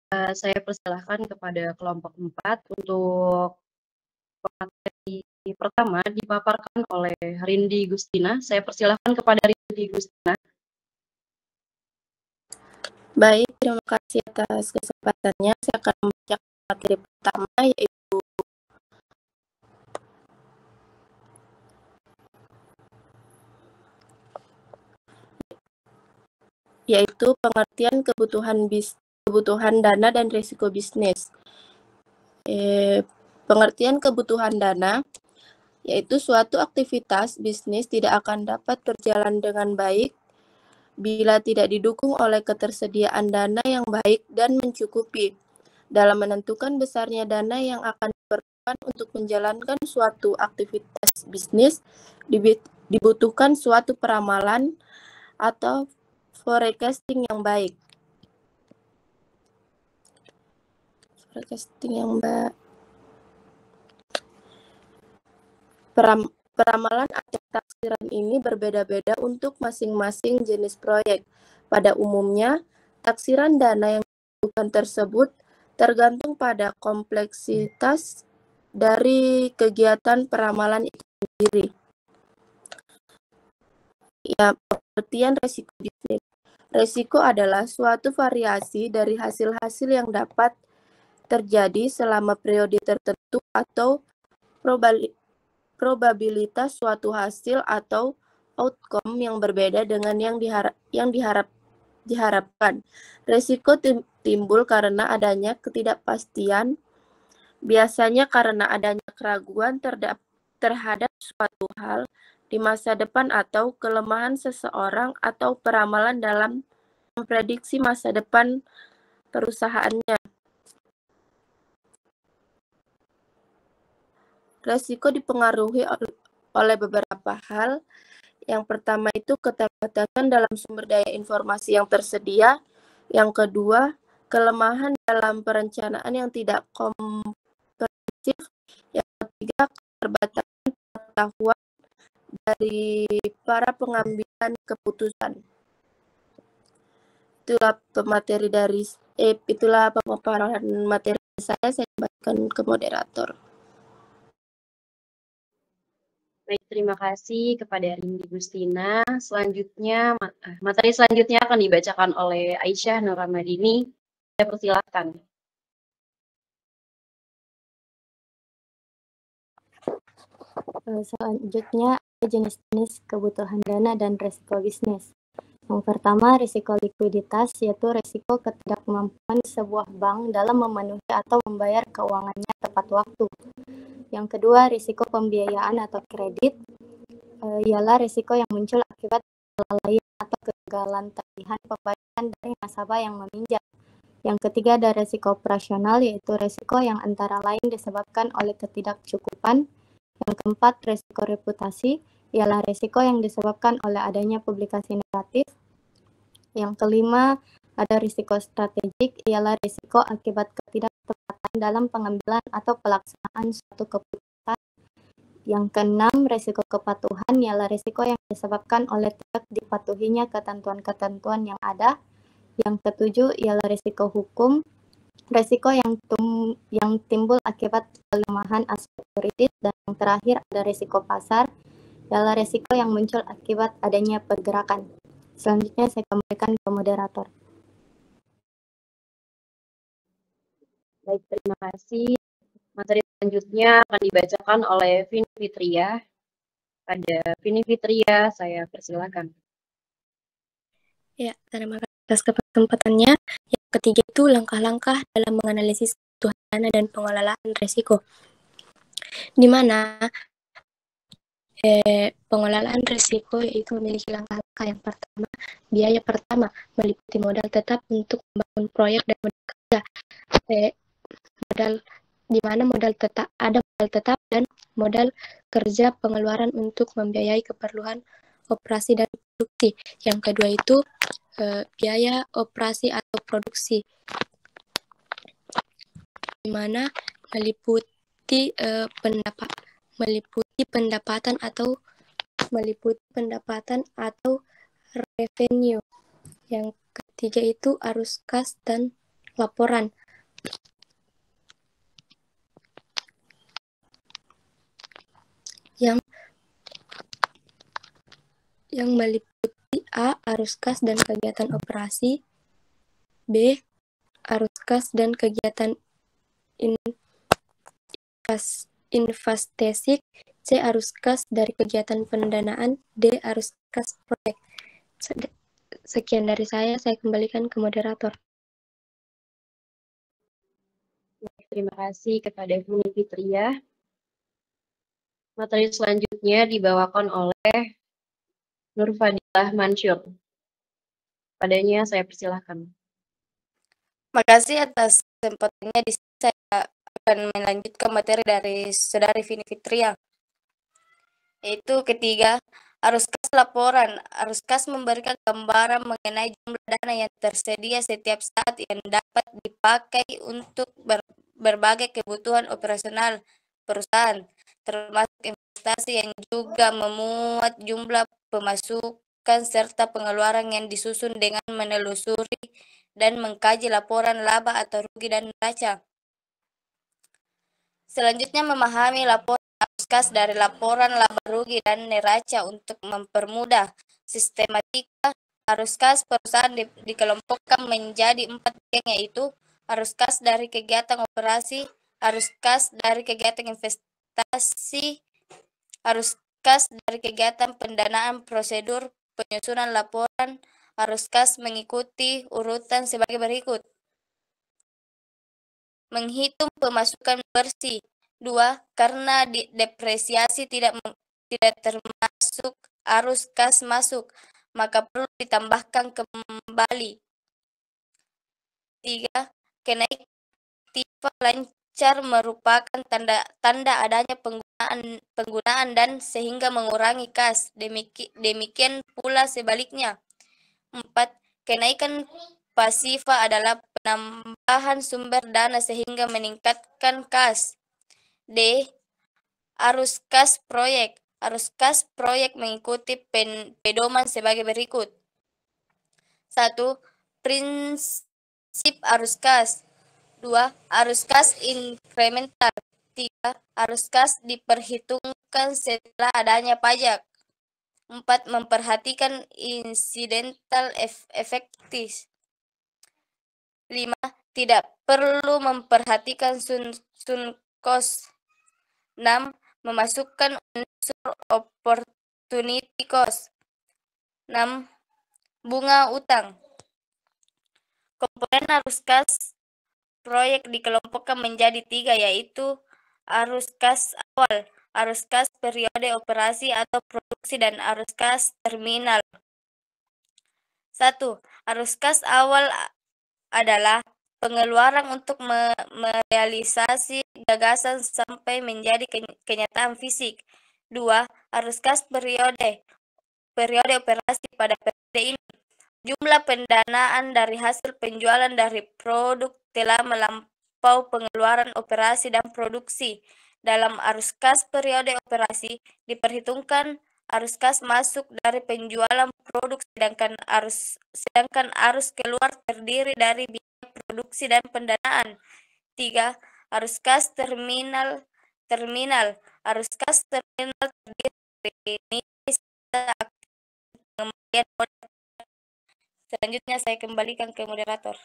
Saya persilahkan kepada kelompok 4 untuk materi pertama dipaparkan oleh Rindi Gustina. Saya persilahkan kepada Rindi Gustina. Baik, terima kasih atas kesempatannya. Saya akan membacakan materi pertama, yaitu pengertian kebutuhan dana dan risiko bisnis. Pengertian kebutuhan dana yaitu suatu aktivitas bisnis tidak akan dapat berjalan dengan baik bila tidak didukung oleh ketersediaan dana yang baik dan mencukupi. Dalam menentukan besarnya dana yang akan diperlukan untuk menjalankan suatu aktivitas bisnis, dibutuhkan suatu peramalan atau forecasting yang baik. Peramalan atau taksiran ini berbeda-beda untuk masing-masing jenis proyek. Pada umumnya, taksiran dana yang dibutuhkan tersebut tergantung pada kompleksitas dari kegiatan peramalan itu sendiri. Ya, pengertian resiko bisnis. Resiko adalah suatu variasi dari hasil-hasil yang dapat terjadi selama periode tertentu atau probabilitas suatu hasil atau outcome yang berbeda dengan yang diharapkan. Resiko timbul karena adanya ketidakpastian, biasanya karena adanya keraguan terhadap suatu hal di masa depan atau kelemahan seseorang atau peramalan dalam memprediksi masa depan perusahaannya. Resiko dipengaruhi oleh beberapa hal. Yang pertama itu keterbatasan dalam sumber daya informasi yang tersedia. Yang kedua, kelemahan dalam perencanaan yang tidak komprehensif. Yang ketiga, keterbatasan pengetahuan dari para pengambilan keputusan. Itulah pemaparan materi saya kembalikan ke moderator. Baik, terima kasih kepada Rindi Gustina. Selanjutnya, materi selanjutnya akan dibacakan oleh Aisyah Nur Ramadini. Saya persilahkan. Selanjutnya, jenis-jenis kebutuhan dana dan risiko bisnis. Yang pertama, risiko likuiditas, yaitu risiko ketidakmampuan sebuah bank dalam memenuhi atau membayar keuangannya tepat waktu. Yang kedua, risiko pembiayaan atau kredit, ialah risiko yang muncul akibat kelalaian atau kegagalan tagihan pembayaran dari nasabah yang meminjam. Yang ketiga, ada risiko operasional, yaitu risiko yang antara lain disebabkan oleh ketidakcukupan. Yang keempat, risiko reputasi, ialah risiko yang disebabkan oleh adanya publikasi negatif. Yang kelima, ada risiko strategik, ialah risiko akibat ketidaktepatan dalam pengambilan atau pelaksanaan suatu keputusan. Yang keenam, risiko kepatuhan, ialah risiko yang disebabkan oleh tidak dipatuhinya ketentuan-ketentuan yang ada. Yang ketujuh, ialah risiko hukum, risiko yang timbul akibat kelemahan aspek yuridis. Dan yang terakhir ada risiko pasar, ialah risiko yang muncul akibat adanya pergerakan. Selanjutnya saya kembalikan ke moderator. Baik, terima kasih. Materi selanjutnya akan dibacakan oleh Vini Fitria. Pada Vini Fitria, saya persilakan. Ya, terima kasih atas kesempatannya. Yang ketiga itu langkah-langkah dalam menganalisis kebutuhan dana dan pengelolaan risiko. Di mana pengelolaan risiko yaitu memiliki langkah-langkah. Yang pertama, biaya pertama meliputi modal tetap untuk membangun proyek dan modal kerja. Di mana modal tetap dan modal kerja pengeluaran untuk membiayai keperluan operasi dan produksi. Yang kedua itu biaya operasi atau produksi, di mana meliputi pendapatan atau revenue. Yang ketiga itu arus kas dan laporan. yang meliputi A. Arus kas dan kegiatan operasi, B. Arus kas dan kegiatan investasi, C. Arus kas dari kegiatan pendanaan, D. Arus kas proyek. Sekian dari saya kembalikan ke moderator. Terima kasih kepada Bu Fitria. Materi selanjutnya dibawakan oleh Nur Fadilah Mansyur. Padanya saya persilahkan. Makasih atas kesempatannya. Di sini saya akan melanjutkan materi dari Saudari Vini Fitria. Yaitu ketiga, arus kas laporan. Arus kas memberikan gambaran mengenai jumlah dana yang tersedia setiap saat yang dapat dipakai untuk berbagai kebutuhan operasional perusahaan, termasuk investasi yang juga memuat jumlah pemasukan serta pengeluaran yang disusun dengan menelusuri dan mengkaji laporan laba atau rugi dan neraca. Selanjutnya, memahami laporan arus kas dari laporan laba rugi dan neraca untuk mempermudah sistematika arus kas perusahaan dikelompokkan menjadi 4 bagian, yaitu arus kas dari kegiatan operasi, arus kas dari kegiatan investasi, arus kas dari kegiatan pendanaan, prosedur penyusunan laporan arus kas mengikuti urutan sebagai berikut. Menghitung pemasukan bersih. 2. Karena depresiasi tidak termasuk arus kas masuk, maka perlu ditambahkan kembali. 3. Kenaikan tifa lancar merupakan tanda adanya penggunaan dan sehingga mengurangi kas. Demikian pula sebaliknya. 4. Kenaikan pasifa adalah penambahan sumber dana sehingga meningkatkan kas. D. Arus kas proyek. Arus kas proyek mengikuti pedoman sebagai berikut. 1. Prinsip arus kas. 2. Arus kas inkremental. 3. Arus kas diperhitungkan setelah adanya pajak. 4. Memperhatikan incidental effects. 5. Tidak perlu memperhatikan sun cost. 6. Memasukkan unsur opportunity cost. 6. Bunga utang. Komponen arus kas proyek dikelompokkan menjadi 3, yaitu arus kas awal, arus kas periode operasi atau produksi, dan arus kas terminal. 1. Arus kas awal adalah pengeluaran untuk merealisasi gagasan sampai menjadi kenyataan fisik. 2. Arus kas periode operasi. Pada periode ini, jumlah pendanaan dari hasil penjualan dari produk telah melampaui pengeluaran operasi dan produksi. Dalam arus kas periode operasi diperhitungkan arus kas masuk dari penjualan produk, sedangkan arus keluar terdiri dari biaya produksi dan pendanaan. 3. Arus kas terminal. Arus kas terminal terdiri dari nilai sisa pengembalian modal. Selanjutnya saya kembalikan ke moderator.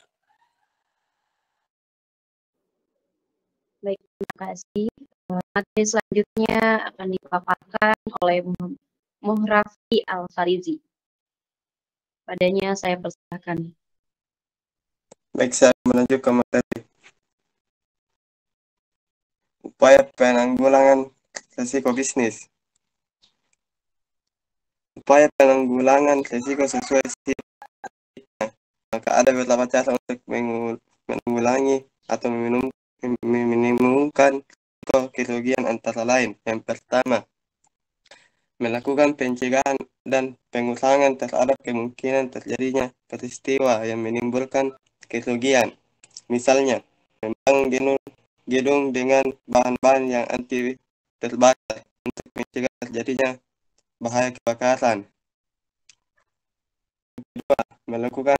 Baik, terima kasih. Materi selanjutnya akan dipaparkan oleh Muhrafi Al-Farizi. Padanya saya persilakan. Baik, saya menuju ke materi. Upaya penanggulangan risiko bisnis. Upaya penanggulangan risiko sesuai maka ada beberapa cara untuk menanggulangi atau meminimumkan kerugian antara lain. Yang pertama, melakukan pencegahan dan pengurangan terhadap kemungkinan terjadinya peristiwa yang menimbulkan kerugian. Misalnya, membangun gedung dengan bahan-bahan yang anti terbakar untuk mencegah terjadinya bahaya kebakaran. Kedua, melakukan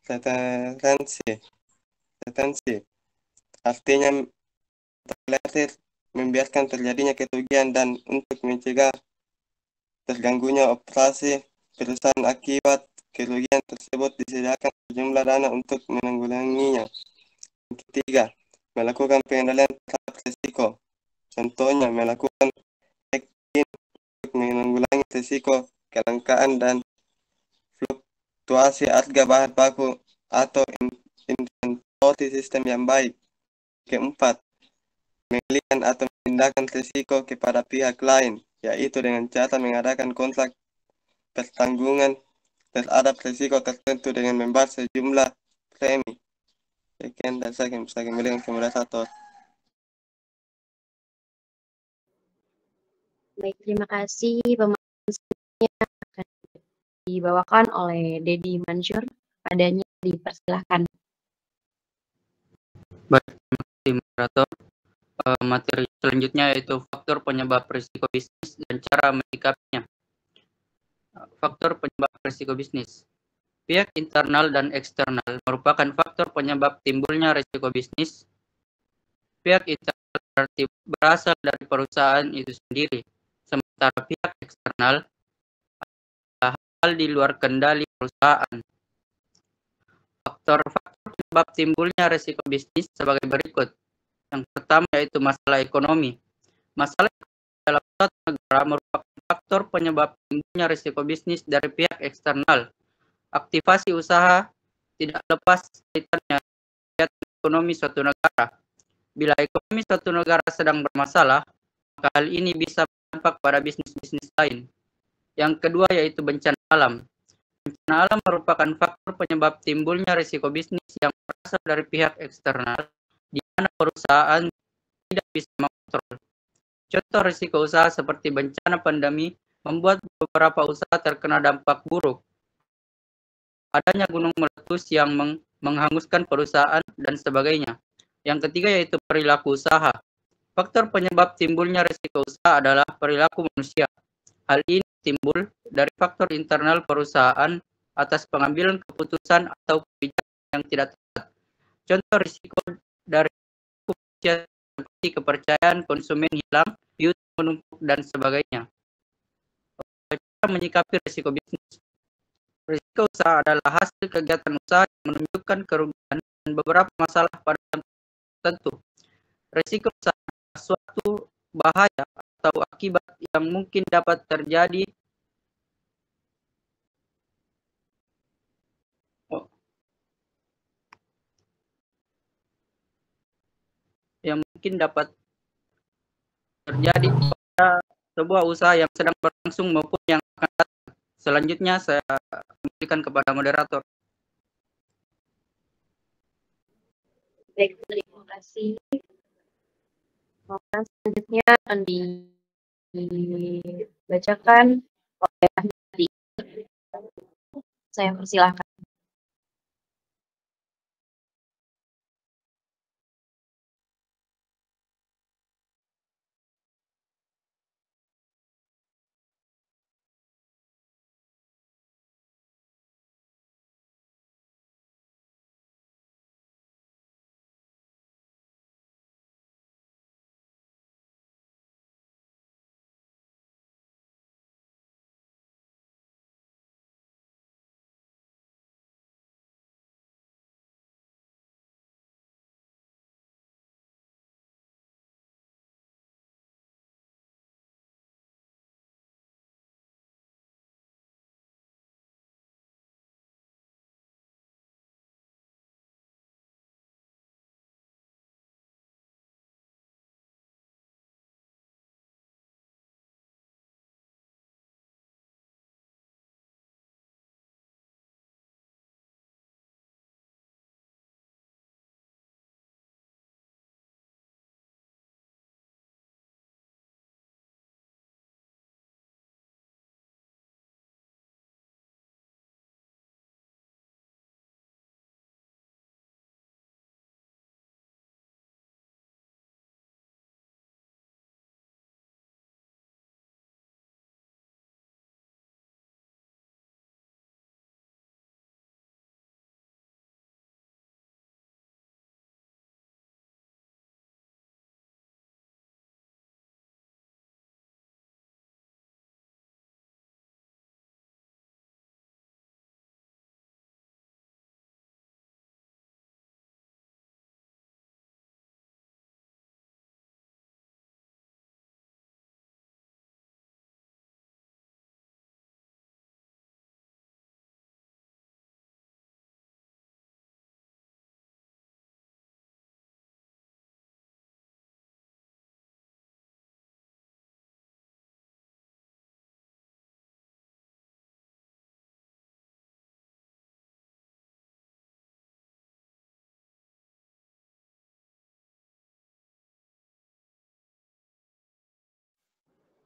retensi, artinya tolerir membiarkan terjadinya kerugian dan untuk mencegah terganggunya operasi perusahaan akibat kerugian tersebut disediakan sejumlah dana untuk menanggulanginya. Yang ketiga, melakukan pengendalian terhadap risiko. Contohnya, melakukan hedging untuk menanggulangi risiko kelangkaan dan fluktuasi harga bahan baku atau inventory sistem yang baik. Keempat, mengalihkan atau memindahkan risiko kepada pihak lain, yaitu dengan cara mengadakan kontrak pertanggungan terhadap risiko tertentu dengan membayar sejumlah premi. Sekian dan saya bisa kembali ke moderator. Baik, terima kasih. Pemaparannya akan dibawakan oleh Dedi Mansur. Adanya dipersilahkan. Baik, terima kasih moderator. Materi selanjutnya yaitu faktor penyebab risiko bisnis dan cara menyikapinya. Faktor penyebab risiko bisnis. Pihak internal dan eksternal merupakan faktor penyebab timbulnya risiko bisnis. Pihak internal berarti berasal dari perusahaan itu sendiri, sementara pihak eksternal adalah hal di luar kendali perusahaan. Faktor-faktor penyebab timbulnya risiko bisnis sebagai berikut. Yang pertama yaitu masalah ekonomi. Masalah ekonomi dalam suatu negara merupakan faktor penyebab timbulnya risiko bisnis dari pihak eksternal. Aktivasi usaha tidak lepas kaitannya dengan ekonomi suatu negara. Bila ekonomi suatu negara sedang bermasalah, maka hal ini bisa berdampak pada bisnis-bisnis lain. Yang kedua yaitu bencana alam. Bencana alam merupakan faktor penyebab timbulnya risiko bisnis yang berasal dari pihak eksternal, di mana perusahaan tidak bisa mengontrol. Contoh risiko usaha seperti bencana pandemi membuat beberapa usaha terkena dampak buruk. Adanya gunung meletus yang menghanguskan perusahaan dan sebagainya. Yang ketiga yaitu perilaku usaha. Faktor penyebab timbulnya risiko usaha adalah perilaku manusia. Hal ini timbul dari faktor internal perusahaan atas pengambilan keputusan atau kebijakan yang tidak tepat. Contoh risiko dari seperti kepercayaan konsumen hilang, piutang menumpuk, dan sebagainya. Cara menyikapi risiko bisnis. Risiko usaha adalah hasil kegiatan usaha yang menunjukkan kerugian dan beberapa masalah pada tertentu. Risiko usaha adalah suatu bahaya atau akibat yang mungkin dapat terjadi pada sebuah usaha yang sedang berlangsung maupun yang akan datang. Selanjutnya saya kembalikan kepada moderator. Baik, terima kasih. Pemaparan selanjutnya akan dibacakan oleh Ahmadi. Saya persilahkan.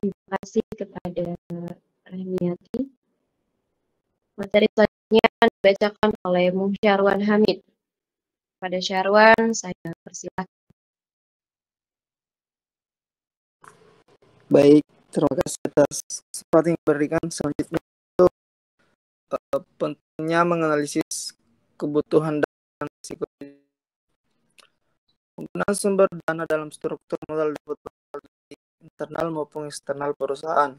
Terima kasih kepada Remiati. Materi selanjutnya dibacakan oleh Bung Syarwan Hamid. Pada Syarwan, saya persilakan. Baik, terima kasih atas kesempatan yang diberikan. Selanjutnya itu pentingnya menganalisis kebutuhan dan risiko. Penggunaan sumber dana dalam struktur modal dapat berasal dari internal maupun eksternal perusahaan.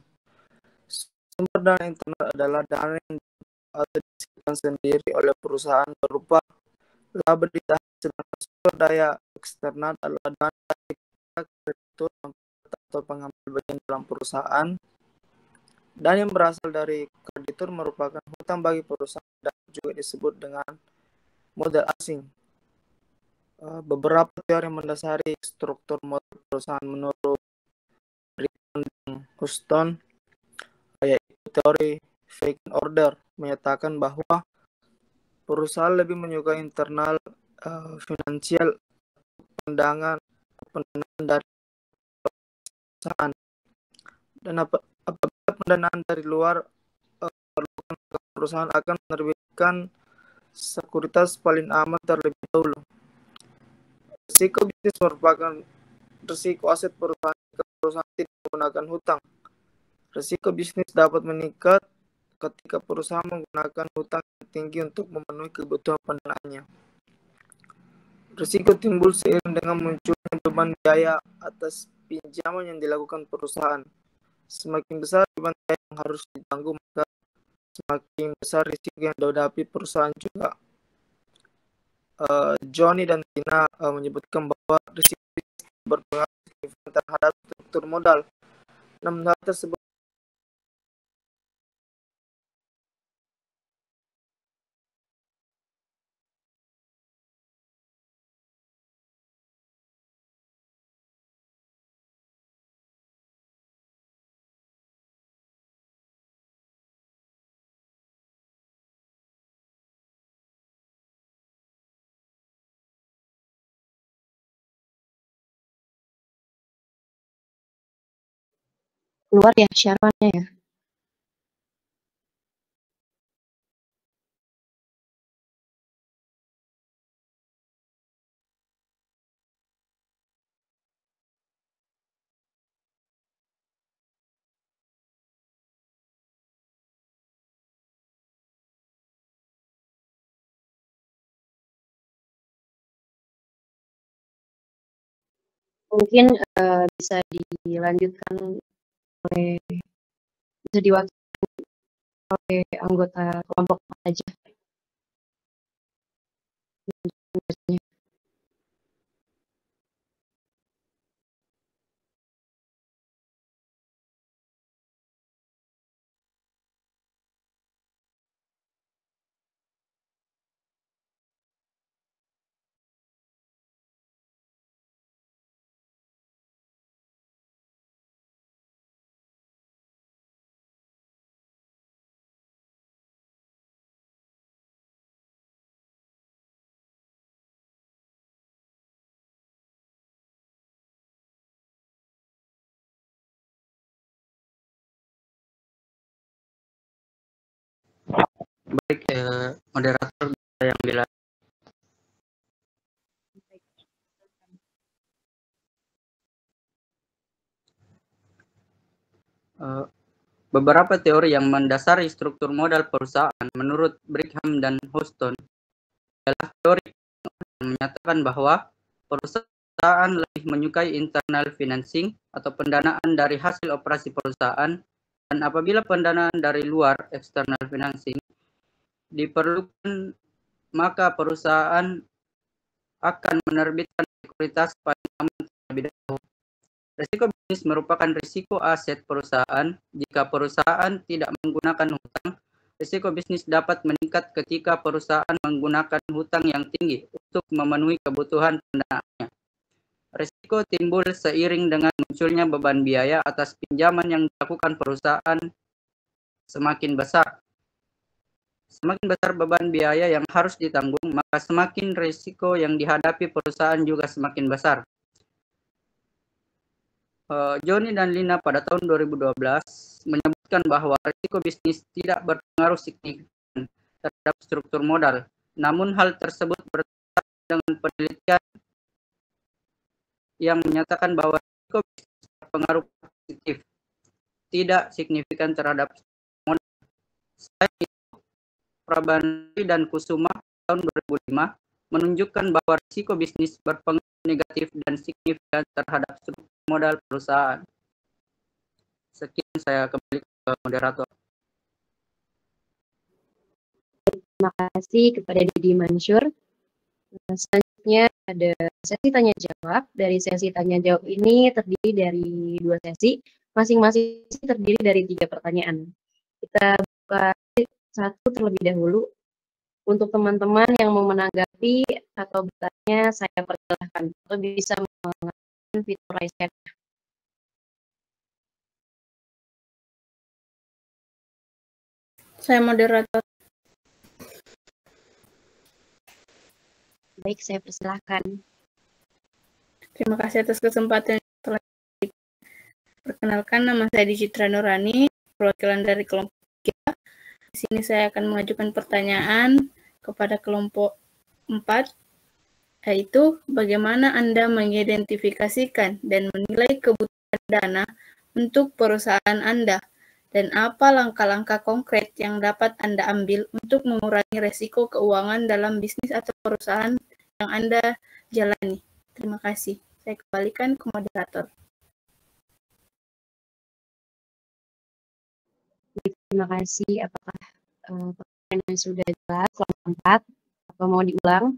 Sumber dana internal adalah dana yang atau dihasilkan sendiri oleh perusahaan berupa laba ditahan, sedangkan sumber daya eksternal adalah dana dari kreditur atau pengambil bagian dalam perusahaan, dan yang berasal dari kreditur merupakan hutang bagi perusahaan dan juga disebut dengan modal asing. Beberapa teori mendasari struktur modal perusahaan menurut Britton dan Houston, yaitu teori vacant order, menyatakan bahwa perusahaan lebih menyukai internal finansial pendanaan dari perusahaan, dan apabila pendanaan dari luar diperlukan, perusahaan akan menerbitkan sekuritas paling aman terlebih dahulu. Risiko bisnis merupakan risiko aset perusahaan jika perusahaan tidak menggunakan hutang. Risiko bisnis dapat meningkat ketika perusahaan menggunakan hutang yang tinggi untuk memenuhi kebutuhan pendanaannya. Risiko timbul seiring dengan munculnya beban biaya atas pinjaman yang dilakukan perusahaan. Semakin besar beban biaya yang harus ditanggung, maka semakin besar risiko yang dihadapi perusahaan juga. Johnny dan Tina menyebutkan bahwa risiko berpengaruh signifikan terhadap struktur modal. Namun hal tersebut Keluar ya Syarwannya ya. Mungkin bisa dilanjutkan oleh, bisa diwakili oleh anggota kelompok aja. Baik, moderator yang bilang. Beberapa teori yang mendasari struktur modal perusahaan menurut Brigham dan Houston adalah teori yang menyatakan bahwa perusahaan lebih menyukai internal financing atau pendanaan dari hasil operasi perusahaan, dan apabila pendanaan dari luar external financing diperlukan, maka perusahaan akan menerbitkan sekuritas paling aman terlebih dahulu. Risiko bisnis merupakan risiko aset perusahaan. Jika perusahaan tidak menggunakan hutang, risiko bisnis dapat meningkat ketika perusahaan menggunakan hutang yang tinggi untuk memenuhi kebutuhan pendanaannya. Risiko timbul seiring dengan munculnya beban biaya atas pinjaman yang dilakukan perusahaan semakin besar. Semakin besar beban biaya yang harus ditanggung, maka semakin risiko yang dihadapi perusahaan juga semakin besar. Joni dan Lina pada tahun 2012 menyebutkan bahwa risiko bisnis tidak berpengaruh signifikan terhadap struktur modal. Namun hal tersebut bertentangan dengan penelitian yang menyatakan bahwa risiko bisnis berpengaruh positif, tidak signifikan terhadap modal. Selain itu, Prabandari dan Kusuma tahun 2005 menunjukkan bahwa risiko bisnis berpengaruh negatif dan signifikan terhadap struktur modal perusahaan. Sekian, saya kembali ke moderator. Terima kasih kepada Didi Mansur. Selanjutnya ada sesi tanya jawab. Dari sesi tanya jawab ini terdiri dari 2 sesi, masing-masing terdiri dari 3 pertanyaan. Kita buka satu terlebih dahulu. Untuk teman-teman yang mau menanggapi atau bertanya, saya persilahkan atau bisa menggunakan fitur raise hand. Saya moderator. Baik, saya persilahkan. Terima kasih atas kesempatan. Perkenalkan, nama saya Citra Nurani, perwakilan dari kelompok 3. Di sini saya akan mengajukan pertanyaan kepada kelompok 4, yaitu bagaimana Anda mengidentifikasikan dan menilai kebutuhan dana untuk perusahaan Anda, dan apa langkah-langkah konkret yang dapat Anda ambil untuk mengurangi resiko keuangan dalam bisnis atau perusahaan yang Anda jalani. Terima kasih. Saya kembalikan ke moderator. Terima kasih. Apakah pertanyaan sudah jelas kelompok 4 atau mau diulang?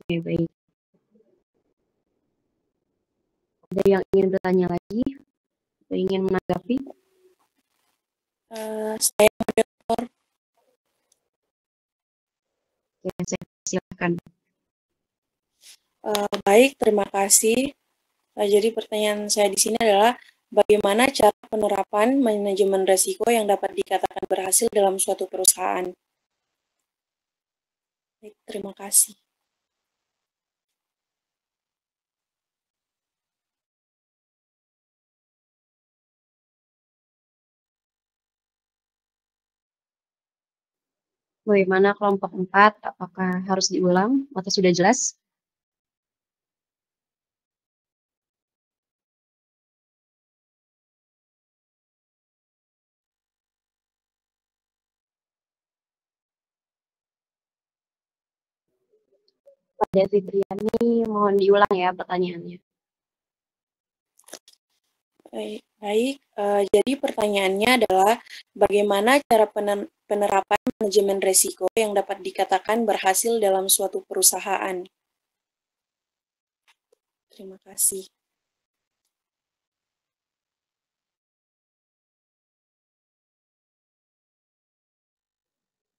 Oke, baik. Ada yang ingin bertanya lagi? Atau ingin menanggapi? Saya moderator. Ya, saya silakan. Baik, terima kasih. Jadi pertanyaan saya di sini adalah bagaimana cara penerapan manajemen risiko yang dapat dikatakan berhasil dalam suatu perusahaan? Baik, terima kasih. Bagaimana kelompok 4? Apakah harus diulang atau sudah jelas? Pada Fitriani, mohon diulang ya pertanyaannya. Baik, jadi pertanyaannya adalah bagaimana cara penerapan manajemen risiko yang dapat dikatakan berhasil dalam suatu perusahaan? Terima kasih.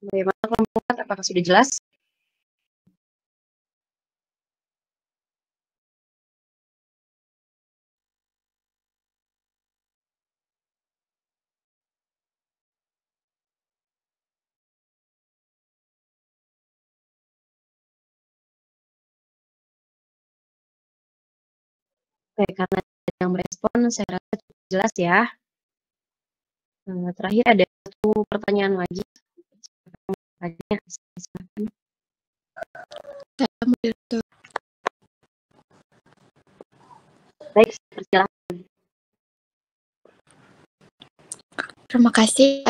Bagaimana kelompok 4? Apakah sudah jelas? Oke, karena yang merespon saya rasa cukup jelas ya. Terakhir ada satu pertanyaan lagi. Silakan. Saya moderator. Baik, silakan. Terima kasih.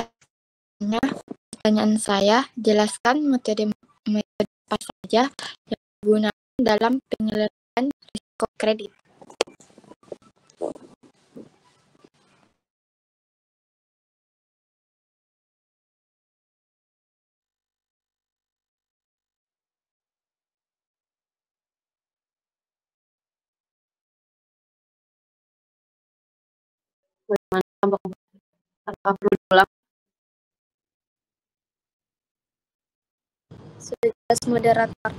Pertanyaan saya, jelaskan metode apa saja yang digunakan dalam penyelesaian risiko kredit. Bagaimana kelompok 4? Apakah perlu diulang? Sudah jelas moderator.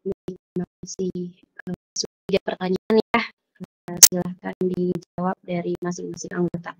Terima kasih. Sudah 3 pertanyaan ya. Silahkan dijawab dari masing-masing anggota.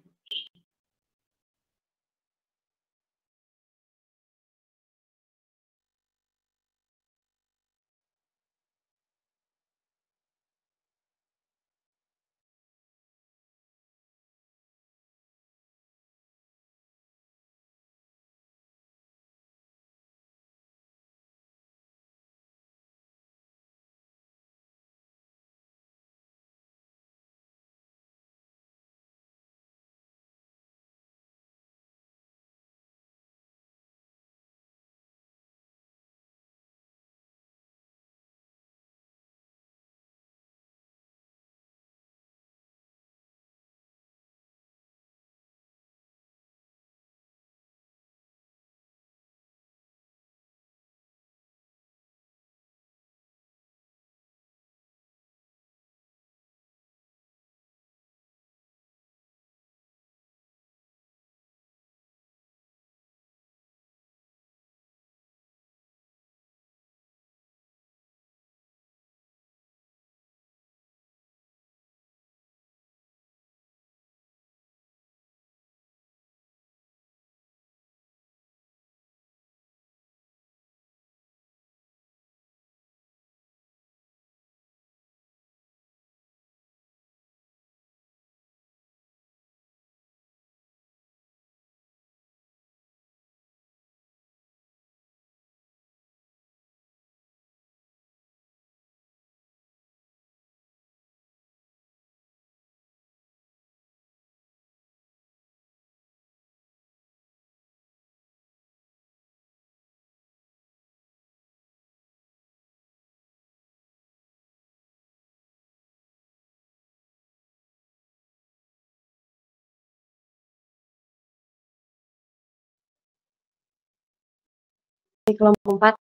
Di kelompok 4,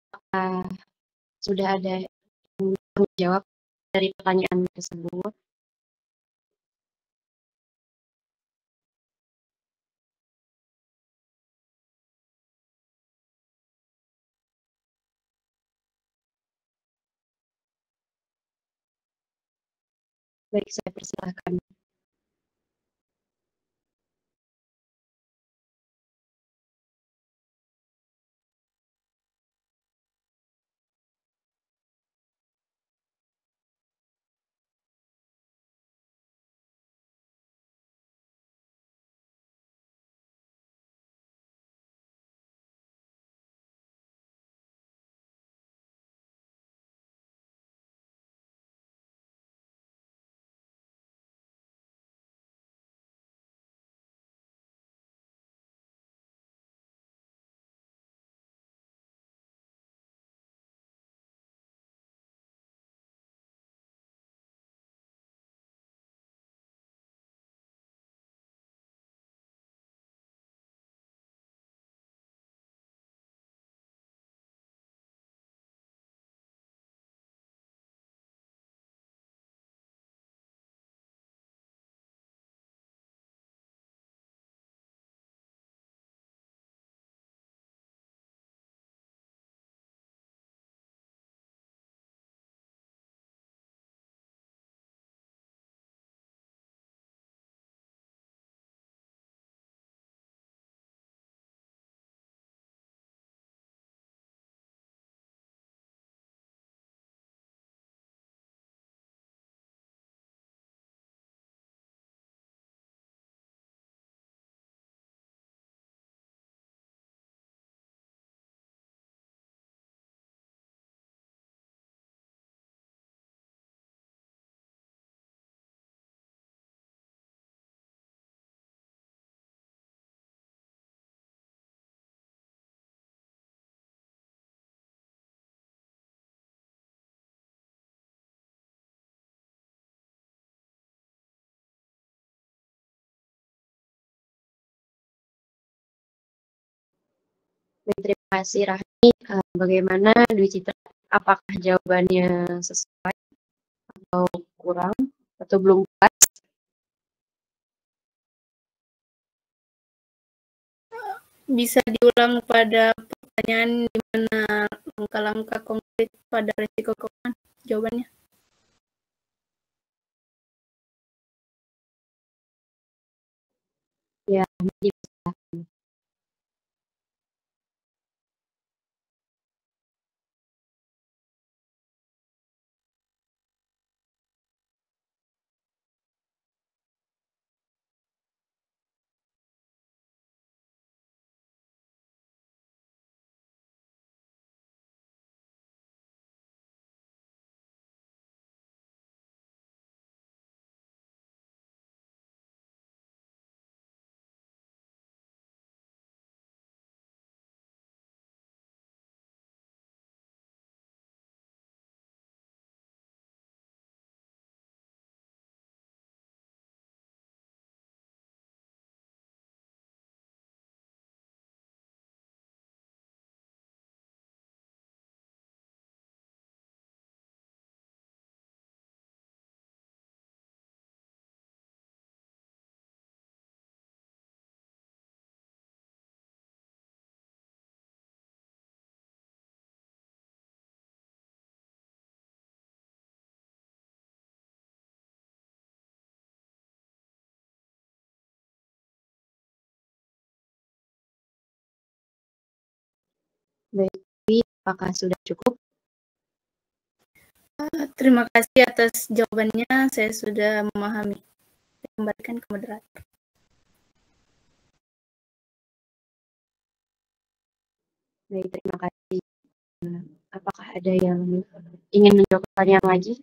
sudah ada yang menjawab dari pertanyaan tersebut? Baik, saya persilahkan. Baik, terima kasih Rahmi. Bagaimana Dwi Citra? Apakah jawabannya sesuai atau kurang atau belum pas? Bisa diulang pada pertanyaan di mana langkah-langkah konkret pada risiko keuangan? Jawabannya. Ya, dipersilakan. Baik, apakah sudah cukup? Terima kasih atas jawabannya, saya sudah memahami. Saya kembalikan ke moderator. Baik, terima kasih. Apakah ada yang ingin menjawab pertanyaan lagi?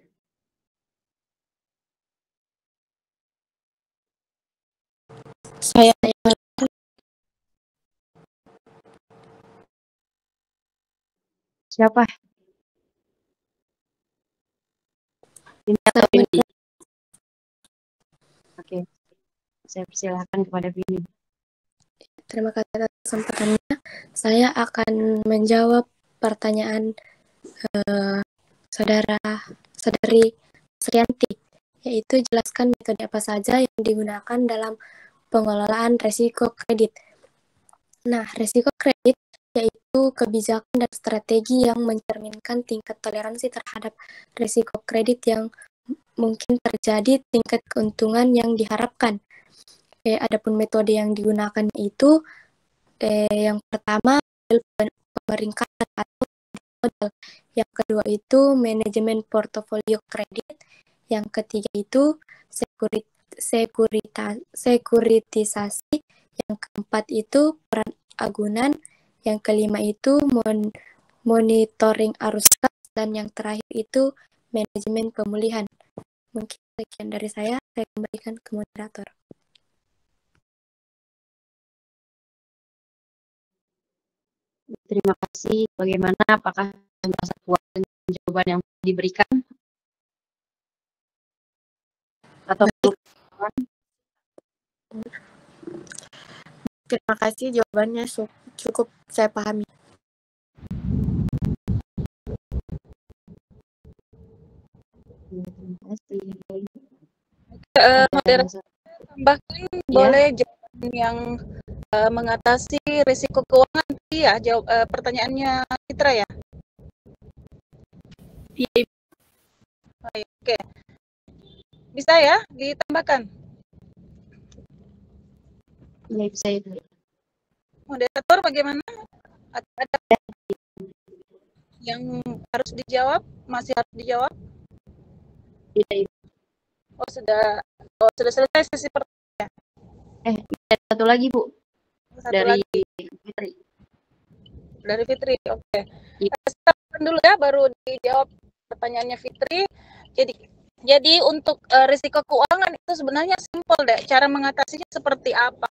Saya Siapa? Ini atau ini? Oke, saya persilahkan kepada Vini. Terima kasih atas kesempatannya. Saya akan menjawab pertanyaan saudari Srianti, yaitu jelaskan metode apa saja yang digunakan dalam pengelolaan risiko kredit. Nah, risiko kredit yaitu kebijakan dan strategi yang mencerminkan tingkat toleransi terhadap risiko kredit yang mungkin terjadi, tingkat keuntungan yang diharapkan. Adapun metode yang digunakan itu yang pertama pemeringkatan atau modal, yang kedua itu manajemen portofolio kredit, yang ketiga itu sekuritisasi, yang keempat itu peran agunan, yang kelima itu monitoring arus kas, dan yang terakhir itu manajemen pemulihan. Mungkin sekian dari saya kembalikan ke moderator. Terima kasih. Bagaimana? Apakah merasa puas dengan jawaban yang diberikan? Atau terima kasih, jawabannya cukup saya pahami. terima kasih. Moderator tambahkan boleh jawaban yang mengatasi risiko keuangan ya, pertanyaannya Fitra ya. Iya. Oke, bisa ya ditambahkan. Ya, bisa itu. Moderator bagaimana? Ada yang harus dijawab? Masih harus dijawab? Iya. Oh sudah selesai sesi pertanyaan. Ada satu lagi Bu. Dari Fitri. Dari Fitri, oke. Kita dulu ya, baru dijawab pertanyaannya Fitri. Jadi untuk risiko keuangan itu sebenarnya simpel deh. Cara mengatasinya seperti apa?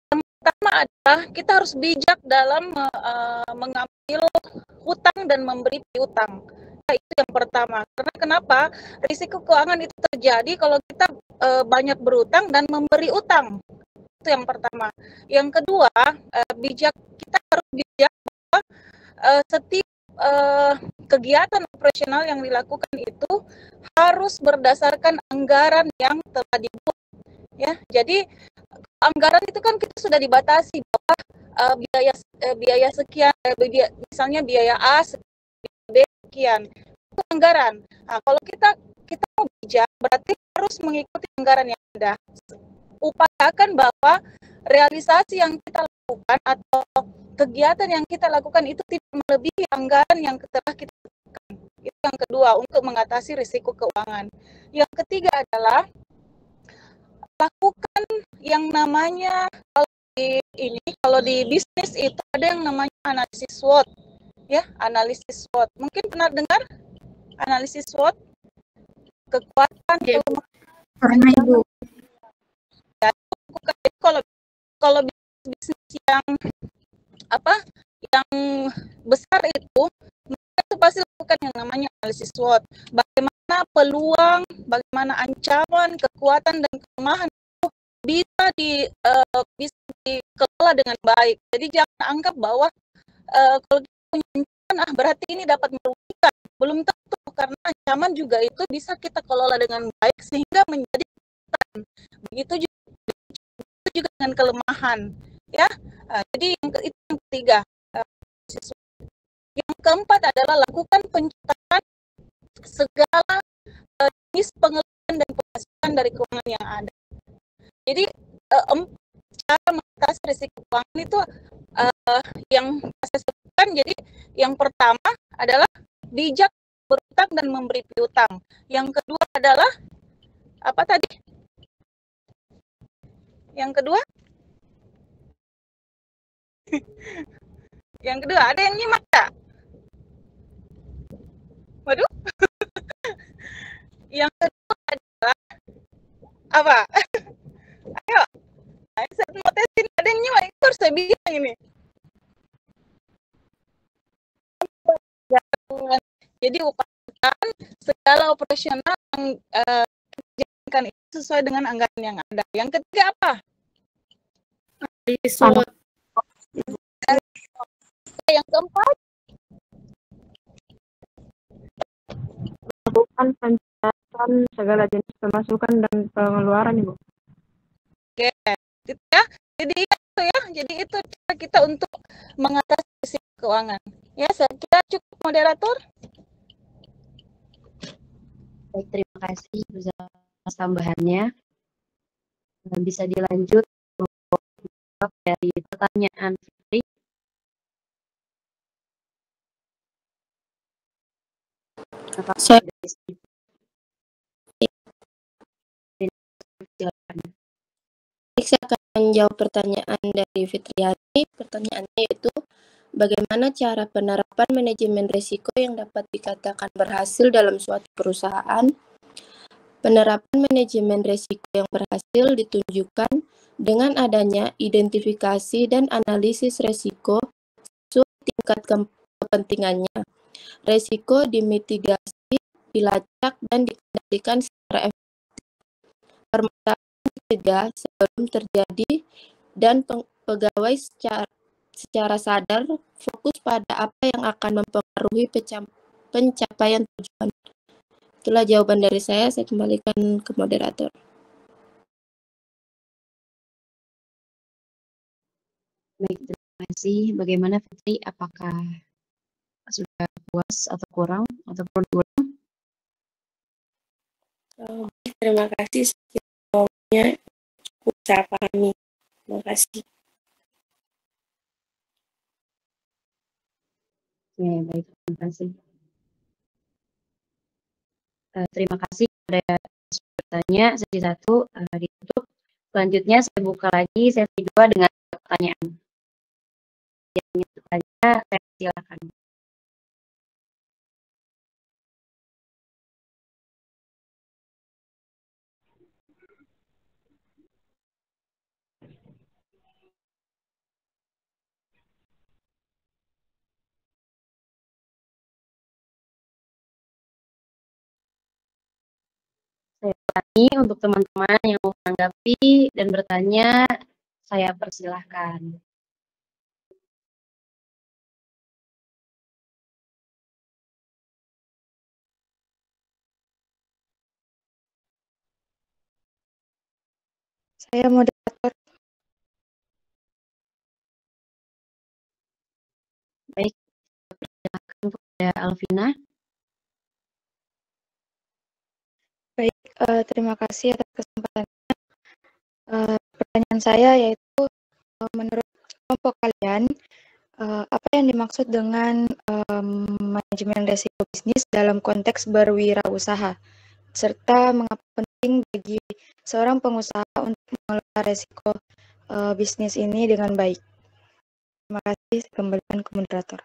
Yang pertama adalah kita harus bijak dalam mengambil hutang dan memberi piutang. Itu yang pertama. Karena kenapa? Risiko keuangan itu terjadi kalau kita banyak berutang dan memberi utang. Itu yang pertama. Yang kedua, kita harus bijak bahwa setiap kegiatan operasional yang dilakukan itu harus berdasarkan anggaran yang telah dibuat. Ya, jadi anggaran itu kan kita sudah dibatasi bahwa biaya sekian, misalnya biaya A sekian, itu anggaran. Nah, kalau kita mau bijak berarti harus mengikuti anggaran yang ada. upayakan bahwa realisasi yang kita lakukan atau kegiatan yang kita lakukan itu tidak melebihi anggaran yang telah kita lakukan. Itu yang kedua, untuk mengatasi risiko keuangan. Yang ketiga adalah lakukan yang namanya, kalau di bisnis itu ada yang namanya analisis SWOT, ya, analisis SWOT. Mungkin pernah dengar analisis SWOT? Kekuatan, Ya, kelemahan, pernah Ibu. ya, kalau bisnis yang yang besar itu, mereka itu pasti lakukan yang namanya analisis SWOT. Bagaimana peluang, bagaimana ancaman, kekuatan dan kelemahan itu bisa dikelola dengan baik. Jadi jangan anggap bahwa kalau kita punya ancaman, berarti ini dapat merugikan. Belum tentu, karena ancaman juga itu bisa kita kelola dengan baik sehingga menjadi kekuatan. Begitu juga dengan kelemahan, ya. Jadi itu yang ketiga. Yang keempat adalah lakukan pencatatan segala jenis pengeluaran dan penghasilan dari keuangan yang ada. Jadi cara mengatasi risiko keuangan itu yang saya sebutkan. Jadi yang pertama adalah bijak berutang dan memberi piutang. Yang kedua adalah apa tadi? Yang kedua? Yang kedua, ada yang nyimak tak? Waduh. Yang kedua adalah apa? Ayo. Saya mau tesin, ada yang nyimak, itu harus saya bilang ini. Jadi upayakan segala operasional yang dijalankan itu sesuai dengan anggaran yang ada. Yang ketiga apa? Yang keempat, lakukan pencatatan segala jenis pemasukan dan pengeluaran, Ibu. Oke, gitu ya. Jadi itu cara kita untuk mengatasi risiko keuangan. Ya, saya kira cukup, moderator. Baik, terima kasih atas tambahannya. Bisa dilanjut dari pertanyaan Fitri. Saya akan menjawab pertanyaan dari Fitriani. Pertanyaannya yaitu, bagaimana cara penerapan manajemen risiko yang dapat dikatakan berhasil dalam suatu perusahaan? Penerapan manajemen risiko yang berhasil ditunjukkan dengan adanya identifikasi dan analisis risiko sesuai tingkat kepentingannya. Risiko dimitigasi, dilacak, dan dikendalikan secara efektif. Permasalahan dicegah sebelum terjadi, dan pegawai secara sadar fokus pada apa yang akan mempengaruhi pencapaian tujuan. Itulah jawaban dari saya kembalikan ke moderator. Baik, terima kasih. Bagaimana Fitri? Apakah sudah puas atau kurang atau perlu diulang? Terima kasih. Semuanya cukup saya pahami. Terima kasih. Oke, baik, terima kasih. Terima kasih pada bertanya. Sesi 1 ditutup. Selanjutnya saya buka lagi sesi 2 dengan pertanyaan. Yang tanya, saya silakan. Saya ulangi untuk teman-teman yang mau menanggapi dan bertanya, saya persilahkan. Saya moderator. Baik, persilakan kepada Alvina. Baik, terima kasih atas kesempatannya. Pertanyaan saya yaitu, menurut kelompok kalian, apa yang dimaksud dengan manajemen risiko bisnis dalam konteks berwirausaha, serta mengapa penting bagi seorang pengusaha untuk mengelola risiko bisnis ini dengan baik? Terima kasih, saya kembalikan ke moderator.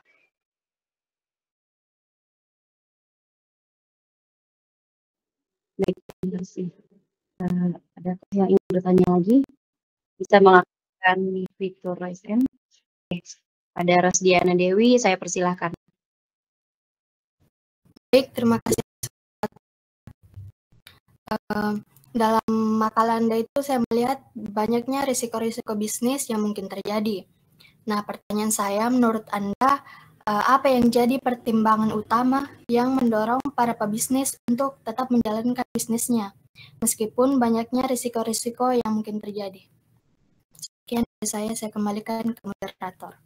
Baik, terima kasih. Ada yang ingin bertanya lagi? Bisa mengaktifkan fitur raise hand. Ada Rosdiana Dewi, saya persilahkan. Baik, terima kasih. Dalam makalah Anda itu saya melihat banyaknya risiko-risiko bisnis yang mungkin terjadi. Nah, pertanyaan saya, menurut Anda, apa yang jadi pertimbangan utama yang mendorong para pebisnis untuk tetap menjalankan bisnisnya, meskipun banyaknya risiko-risiko yang mungkin terjadi? Sekian dari saya kembalikan ke moderator.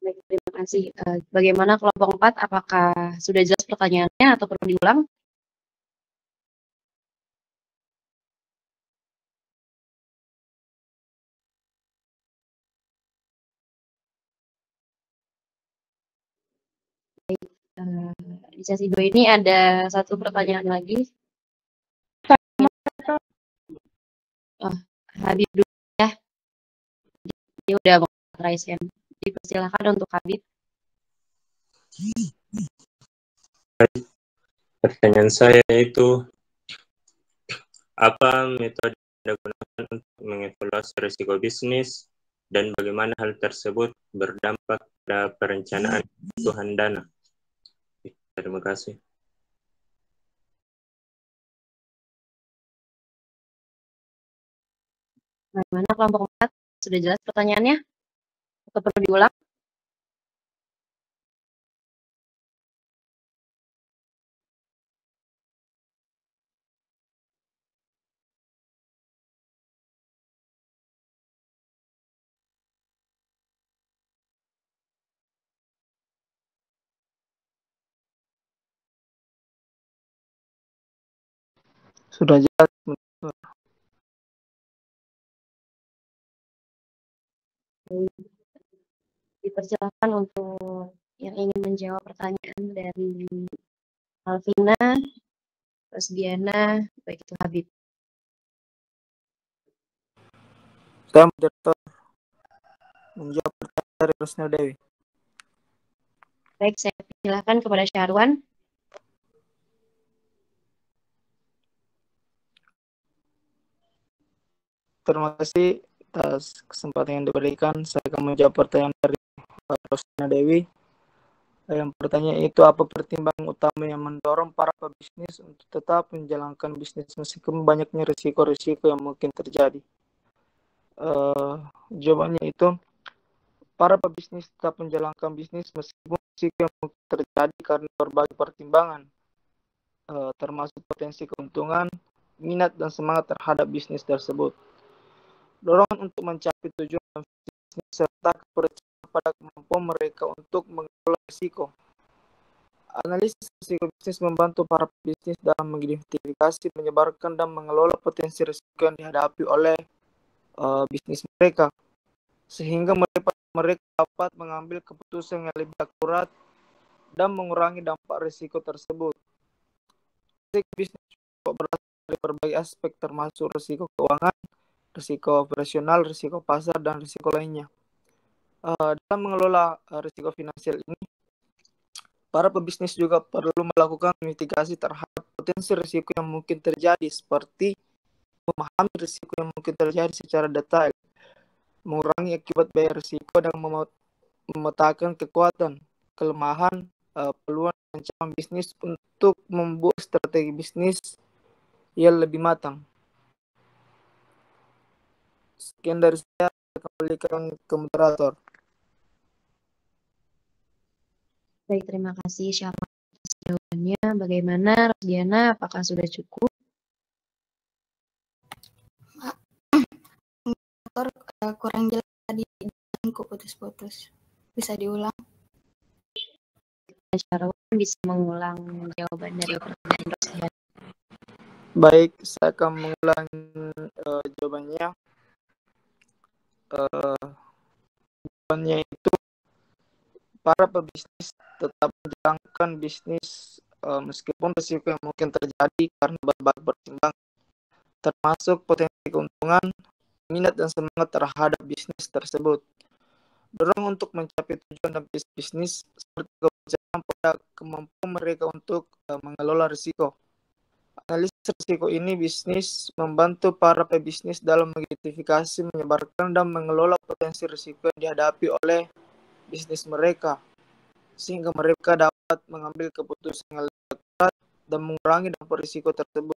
Baik, terima kasih. Bagaimana kelompok 4? Apakah sudah jelas pertanyaannya atau perlu diulang? Baik, di sesi 2 ini ada satu pertanyaan lagi. Habib dulu ya. Dia udah raise hand. Dipersilakan untuk Habib. Pertanyaan saya itu, apa metode yang Anda gunakan untuk mengevaluasi risiko bisnis dan bagaimana hal tersebut berdampak pada perencanaan kebutuhan dana? Terima kasih. Bagaimana kelompok 4? Sudah jelas pertanyaannya? Atau perlu diulang? Sudah jelas. Dipersilakan untuk yang ingin menjawab pertanyaan dari Alvina, Rosdiana, baik itu Habib. Saya moderator menjawab pertanyaan dari Rosdiana Dewi. Baik, saya persilakan kepada Syarwan. Terima kasih atas kesempatan yang diberikan. Saya akan menjawab pertanyaan dari Rosdiana Dewi. Yang pertanyaan itu, apa pertimbangan utama yang mendorong para pebisnis untuk tetap menjalankan bisnis meskipun banyaknya risiko-risiko yang mungkin terjadi? Jawabannya itu, para pebisnis tetap menjalankan bisnis meskipun risiko yang mungkin terjadi karena berbagai pertimbangan, termasuk potensi keuntungan, minat dan semangat terhadap bisnis tersebut. Dorongan untuk mencapai tujuan bisnis serta kepercayaan pada kemampuan mereka untuk mengelola risiko. Analisis risiko bisnis membantu para pebisnis dalam mengidentifikasi, menyebarkan, dan mengelola potensi risiko yang dihadapi oleh bisnis mereka, sehingga mereka dapat mengambil keputusan yang lebih akurat dan mengurangi dampak risiko tersebut. Risiko bisnis juga berasal dari berbagai aspek, termasuk risiko keuangan, risiko operasional, risiko pasar, dan risiko lainnya. Dalam mengelola risiko finansial ini, para pebisnis juga perlu melakukan mitigasi terhadap potensi risiko yang mungkin terjadi, seperti memahami risiko yang mungkin terjadi secara detail, mengurangi akibat biaya risiko, dan memetakan kekuatan, kelemahan, peluang, dan ancaman bisnis untuk membuat strategi bisnis yang lebih matang. Sekian dari saya, kembalikan ke moderator. Baik, terima kasih Syarwan atas jawabannya. Bagaimana Rosdiana, apakah sudah cukup? Kurang jelas tadi, kok putus-putus. Bisa diulang? Syarwan bisa mengulang jawaban dari pertanyaan Rosdiana. Baik, saya akan mengulang jawabannya. Jawabannya itu para pebisnis tetap menjalankan bisnis meskipun risiko yang mungkin terjadi karena berbagai pertimbangan, termasuk potensi keuntungan, minat dan semangat terhadap bisnis tersebut. Dorong untuk mencapai tujuan dan bisnis seperti kepercayaan pada kemampuan mereka untuk mengelola risiko. Analisis risiko ini bisnis membantu para pebisnis dalam mengidentifikasi, menyebarkan, dan mengelola potensi risiko yang dihadapi oleh bisnis mereka, sehingga mereka dapat mengambil keputusan yang lebih tepat dan mengurangi dampak risiko tersebut.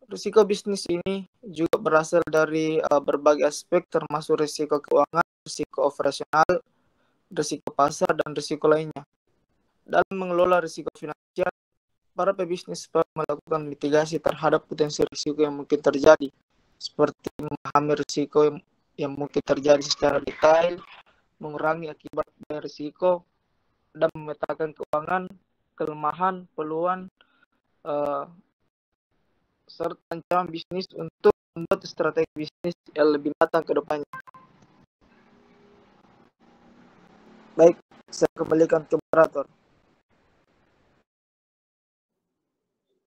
Risiko bisnis ini juga berasal dari berbagai aspek, termasuk risiko keuangan, risiko operasional, risiko pasar, dan risiko lainnya. Dalam mengelola risiko finansial, para pebisnis perlu melakukan mitigasi terhadap potensi risiko yang mungkin terjadi, seperti memahami risiko yang mungkin terjadi secara detail, mengurangi akibat dari risiko, dan memetakan keuangan, kelemahan, peluang, serta ancaman bisnis untuk membuat strategi bisnis yang lebih matang ke depannya. Baik, saya kembalikan ke moderator.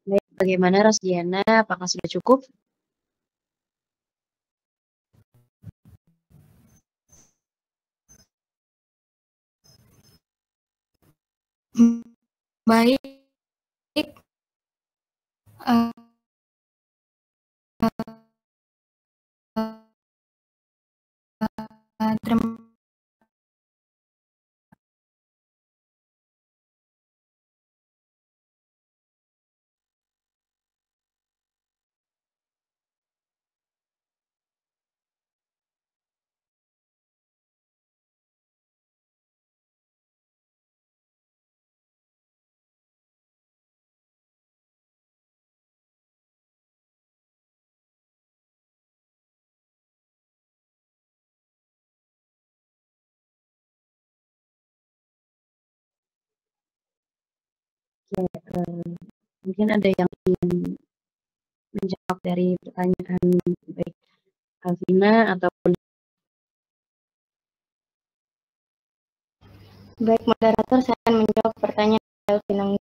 Baik, bagaimana Rosdiana? Apakah sudah cukup? Baik. Terima Mungkin ada yang ingin menjawab dari pertanyaan baik Alvina ataupun Baik, moderator, saya akan menjawab pertanyaan Alvina.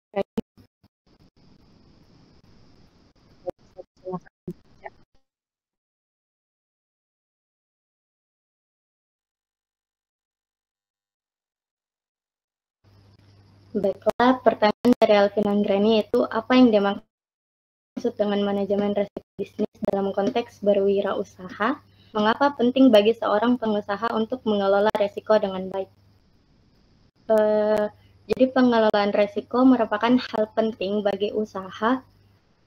Baiklah, pertanyaan dari Alvin Anggreni itu apa yang dimaksud dengan manajemen risiko bisnis dalam konteks berwirausaha? Mengapa penting bagi seorang pengusaha untuk mengelola risiko dengan baik? Jadi pengelolaan risiko merupakan hal penting bagi usaha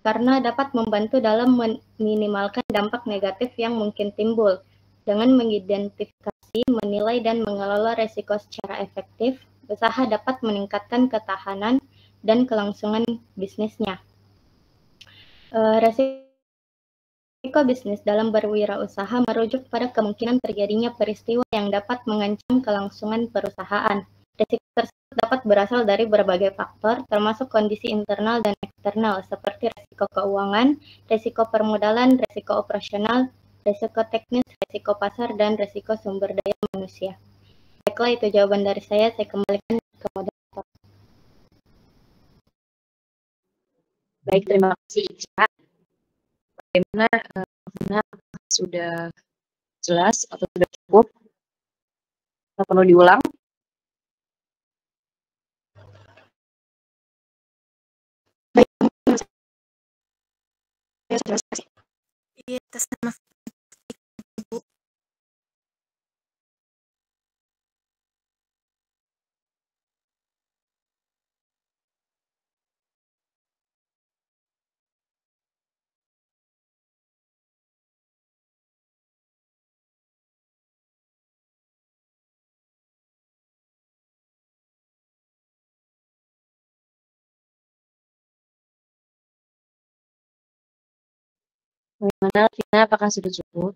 karena dapat membantu dalam meminimalkan dampak negatif yang mungkin timbul. Dengan mengidentifikasi, menilai, dan mengelola risiko secara efektif, usaha dapat meningkatkan ketahanan dan kelangsungan bisnisnya. Risiko bisnis dalam berwirausaha merujuk pada kemungkinan terjadinya peristiwa yang dapat mengancam kelangsungan perusahaan. Risiko tersebut dapat berasal dari berbagai faktor, termasuk kondisi internal dan eksternal, seperti risiko keuangan, risiko permodalan, risiko operasional, risiko teknis, risiko pasar, dan risiko sumber daya manusia. Baiklah, itu jawaban dari saya kembalikan ke moderator. baik, terima kasih Ica. Bagaimana sudah jelas atau sudah cukup? Atau perlu diulang? Iya, atas nama Ibu. Bagaimana Alvina? Apakah sudah cukup?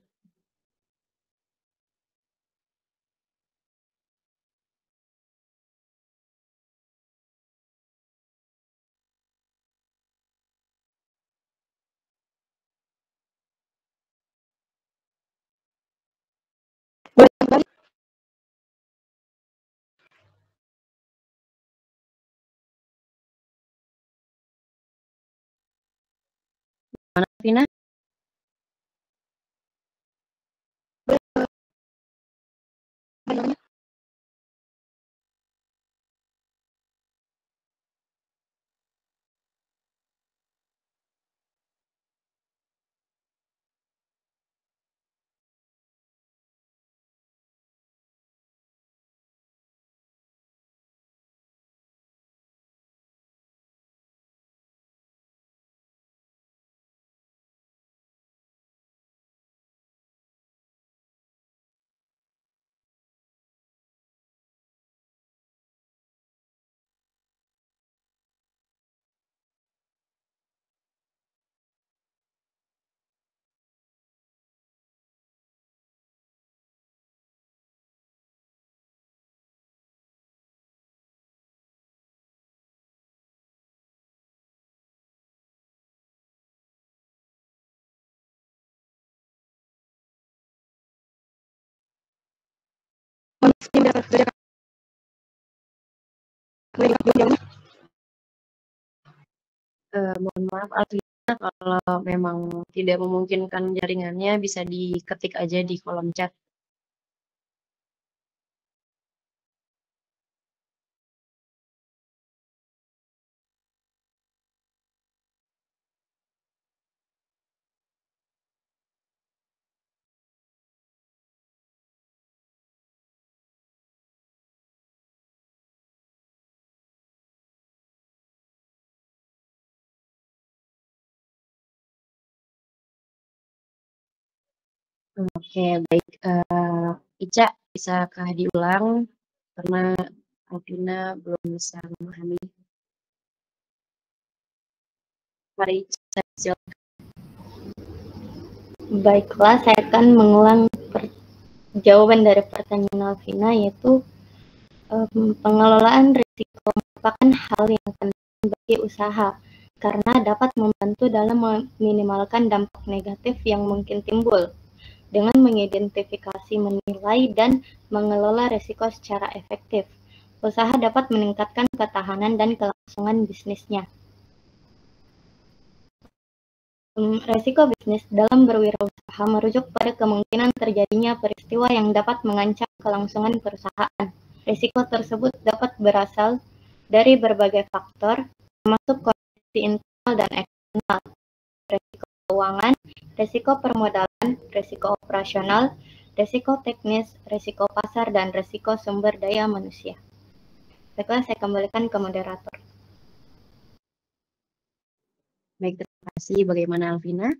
Mohon maaf Alvina, kalau memang tidak memungkinkan jaringannya bisa diketik aja di kolom chat. Oke, baik. Ica, bisakah diulang? Karena Alvina belum bisa memahami. Mari Ica, silakan. Baiklah, saya akan mengulang jawaban dari pertanyaan Alvina, yaitu pengelolaan risiko merupakan hal yang penting bagi usaha karena dapat membantu dalam meminimalkan dampak negatif yang mungkin timbul. Dengan mengidentifikasi, menilai, dan mengelola risiko secara efektif, usaha dapat meningkatkan ketahanan dan kelangsungan bisnisnya. Risiko bisnis dalam berwirausaha merujuk pada kemungkinan terjadinya peristiwa yang dapat mengancam kelangsungan perusahaan. Risiko tersebut dapat berasal dari berbagai faktor, termasuk kondisi internal dan eksternal, risiko keuangan, risiko permodalan, risiko operasional, risiko teknis, risiko pasar, dan risiko sumber daya manusia. Baiklah, saya kembalikan ke moderator. Baik, terima kasih. Bagaimana Alvina?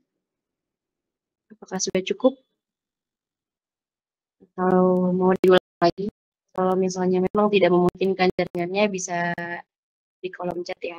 Apakah sudah cukup? Atau mau diulang lagi? Kalau misalnya memang tidak memungkinkan jaringannya, bisa di kolom chat ya.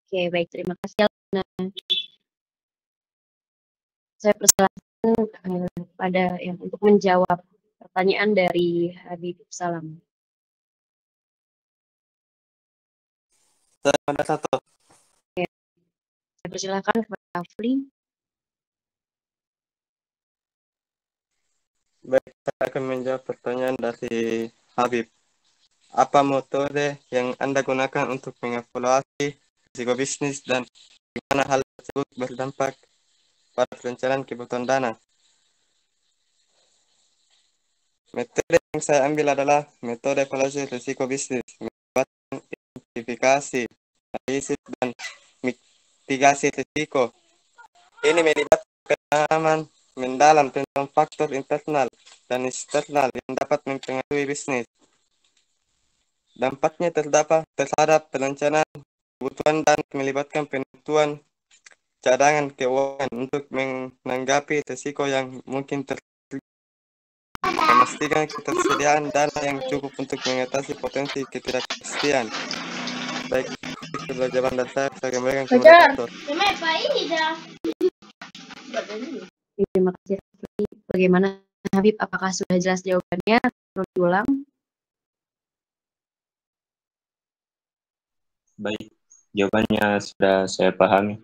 Oke, baik. Terima kasih Alvina. Saya persilahkan pada yang untuk menjawab pertanyaan dari Habib Salam. Saya ada satu. Oke. Saya persilahkan kepada Afli. Baik, saya akan menjawab pertanyaan dari Habib. Apa metode yang Anda gunakan untuk mengevaluasi risiko bisnis dan bagaimana hal tersebut berdampak pada perencanaan kebutuhan dana? Metode yang saya ambil adalah metode evaluasi risiko bisnis, melibatkan identifikasi, analisis, dan mitigasi risiko. Ini melibatkan pemahaman mendalam tentang faktor internal dan eksternal yang dapat mempengaruhi bisnis. Dampaknya terhadap perencanaan kebutuhan dan melibatkan penentuan cadangan keuangan untuk menanggapi risiko yang mungkin terjadi, memastikan ketersediaan dana yang cukup untuk mengatasi potensi ketidakpastian. Baik, itu jawaban dari saya kembalikan ke moderator. Terima kasih. Bagaimana Habib? Apakah sudah jelas jawabannya? Perlu diulang? Baik, jawabannya sudah saya pahami.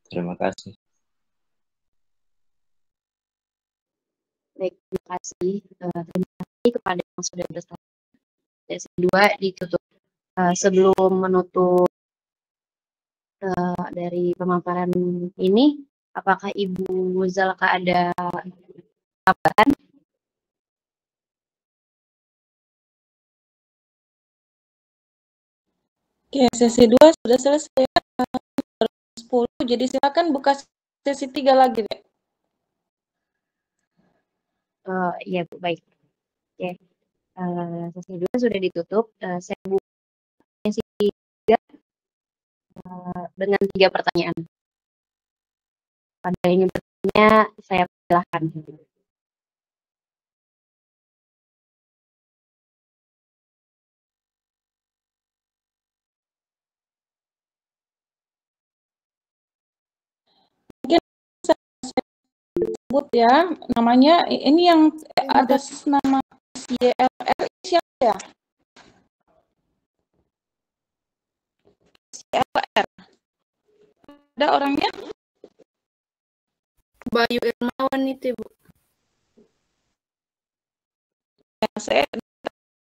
Terima kasih. Baik, terima kasih. Terima kasih kepada yang sudah bersama. Sesi 2 ditutup. Sebelum menutup dari pemaparan ini, apakah Ibu Zalka ada tambahan? Oke, sesi 2 sudah selesai. 10, jadi silakan buka sesi 3 lagi, Dek. Iya, Bu, baik. Oke. Sesi 2 sudah ditutup. Saya buka sesi 3 dengan 3 pertanyaan. Pada ini bertanya, saya Silahkan. Mungkin saya sebut ya namanya, ini yang atas nama CLR siapa ya? CLR. Ada orangnya? Bayu Irmawan itu, Bu. Ya, saya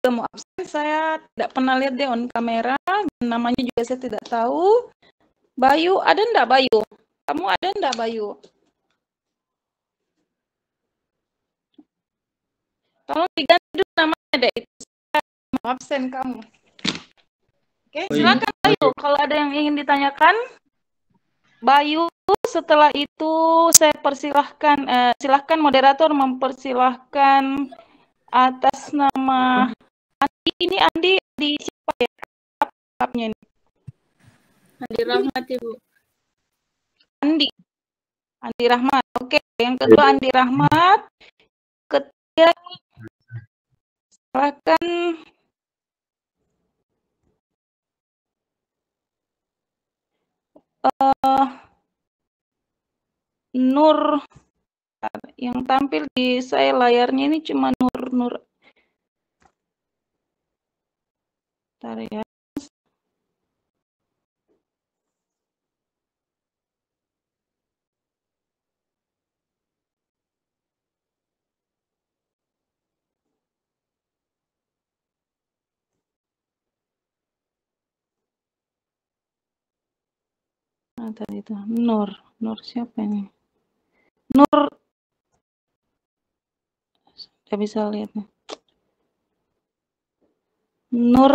mau absen, saya tidak pernah lihat dia on kamera, namanya juga saya tidak tahu. Bayu, ada enggak Bayu? Kamu ada enggak Bayu? Tolong diganti dulu namanya deh, itu saya mau absen kamu. Oke, silakan Bayu, kalau ada yang ingin ditanyakan. Bayu, setelah itu saya persilahkan, silahkan moderator mempersilahkan atas nama Andi. Ini Andi siapa ya? Apanya ini? Andi Rahmat, Ibu. Andi Rahmat. Oke, yang kedua Andi Rahmat. Ketiga, silakan Nur. Yang tampil di saya layarnya ini cuma Nur. Bentar ya. Nah, tadi itu Nur siapa ini? Nur, saya bisa lihat nih. Nur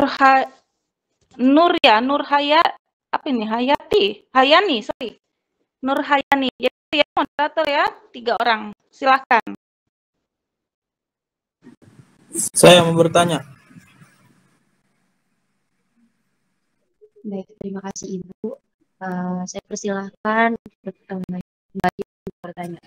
apa ini? Hayani, sorry. Nur Hayani. Jadi ya moderator ya, 3 orang. Silahkan. Saya mau bertanya. Baik, terima kasih Ibu. Saya persilahkan Bayu bertanya.